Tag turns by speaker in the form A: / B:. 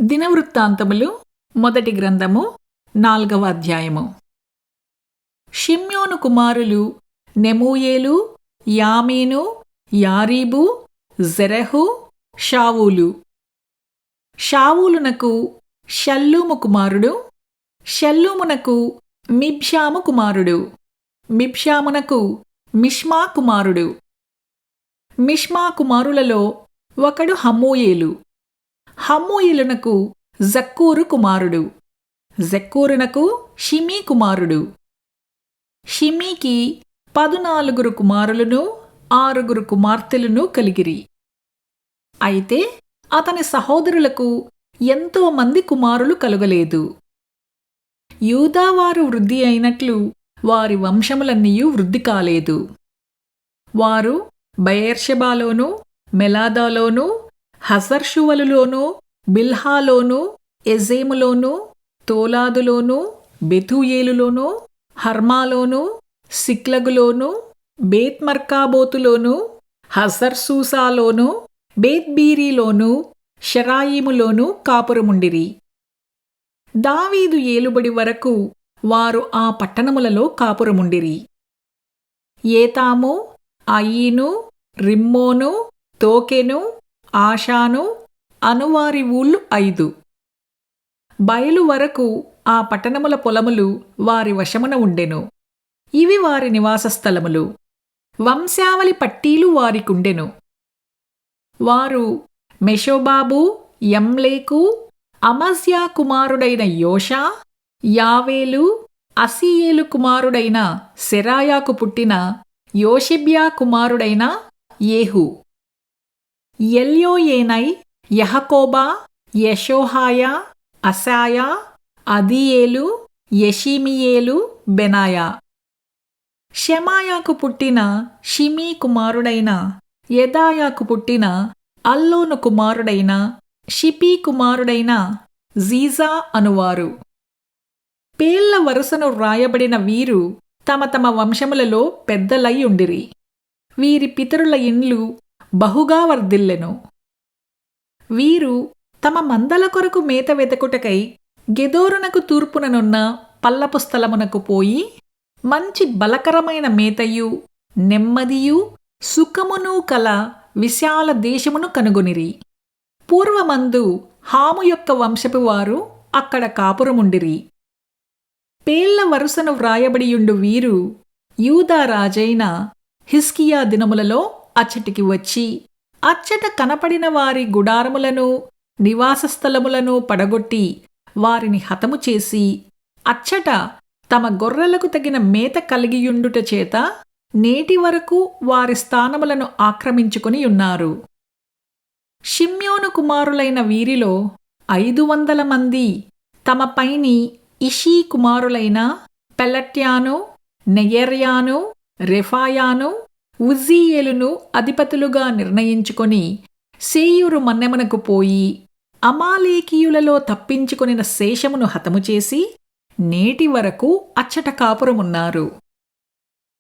A: దినవృత్తాంతములు మొదటి గ్రంథము 4వ అధ్యాయము. షిమ్యోను కుమారులు నెమూయేలు, యామీను, యారీబు, జెరహు, షావూలు. షావూలునకు షల్లూము కుమారుడు, షల్లూమునకు మిబ్షాము కుమారుడు, మిబ్షామునకు మిష్మా కుమారుడు. మిష్మా కుమారులలో ఒకడు హమ్మూయేలు. హమ్మూయేలునకు జక్కూరు కుమారుడు, జక్కూరునకు షిమీ కుమారుడు. షిమీకి 14 కుమారులను 6 కుమార్తెలను కలిగిరి. అయితే అతని సహోదరులకు ఎంతో మంది కుమారులు కలుగలేదు. యూదావారు వృద్ధి అయినట్లు వారి వంశములన్నీయూ వృద్ధి కాలేదు. వారు బెయేర్షెబాలోను, మెలాదాలోను, హజర్షువలులోను, బిల్హాలోను, ఎజేములోను, తోలాదులోను, బెతూయేలులోను, హర్మాలోను, సిక్లగులోను, బేత్మర్కాబోతులోను, హజర్సూసాలోను, బేత్బీరీలోను, షరాయిములోను కాపురముండిరి. దావీదు ఏలుబడి వరకు వారు ఆ పట్టణములలో కాపురముండిరి. ఏతాము, అయీను, రిమ్మోను, తోకెను, ఆషాను అనువారి ఊళ్ళు 5. బయలు వరకు ఆ పట్టణముల పొలములు వారి వశమున ఉండెను. ఇవి వారి నివాస స్థలములు. వంశావళి పట్టీలు వారికుండెను. వారు మెషోబాబు, యమ్లేకు, అమజ్యా కుమారుడైన యోషా, యావేలు, అసీయేలు కుమారుడైన సెరాయాకు పుట్టిన యోషెబ్యా కుమారుడైన యేహు, ఎల్యోయేనై, యహకోబా, యెషోహాయా, అసాయా, అదీయేలు, యెషీమియేలు, బెనాయా. షెమాయాకు పుట్టిన షిమీ కుమారుడైన యెదాయాకు పుట్టిన అల్లోను కుమారుడైన షిపీ కుమారుడైన జీజా అనువారు. పేళ్ల వరుసను వ్రాయబడిన వీరు తమ తమ వంశములలో పెద్దలై ఉండిరి. వీరి పితరుల ఇండ్లు బహుగా వర్ధిల్లెను. వీరు తమ మందల కొరకు మేత వెదకుటకై గెదోరునకు తూర్పుననున్న పల్లపు స్థలమునకు పోయి మంచి బలకరమైన మేతయు నెమ్మదియు సుఖమును కల విశాల దేశమును కనుగొనిరి. పూర్వమందు హాము యొక్క వంశపు వారు అక్కడ కాపురముండిరి. పేళ్ల వరుసను వ్రాయబడియుండు వీరు యూదా రాజైన హిజ్కియా దినములలో అచ్చటికి వచ్చి అచ్చట కనపడిన వారి గుడారములను నివాస స్థలములను పడగొట్టి వారిని హతము చేసి అచ్చట తమ గొర్రెలకు తగిన మేత కలిగియుండుట చేత నేటి వరకు వారి స్థానములను ఆక్రమించుకొని ఉన్నారు. షిమ్యోను కుమారులైన వీరిలో 500 మంది తమ పైని ఇషీ కుమారులైన పెలట్యాను, నెయర్యాను, రెఫాయాను, ఉజ్జీయేలును అధిపతులుగా నిర్ణయించుకొని సేయూరు మన్నెమునకు పోయి అమాలేకీయులలో తప్పించుకొనిన శేషమును హతము చేసి నేటి వరకు అచ్చట కాపురమున్నారు.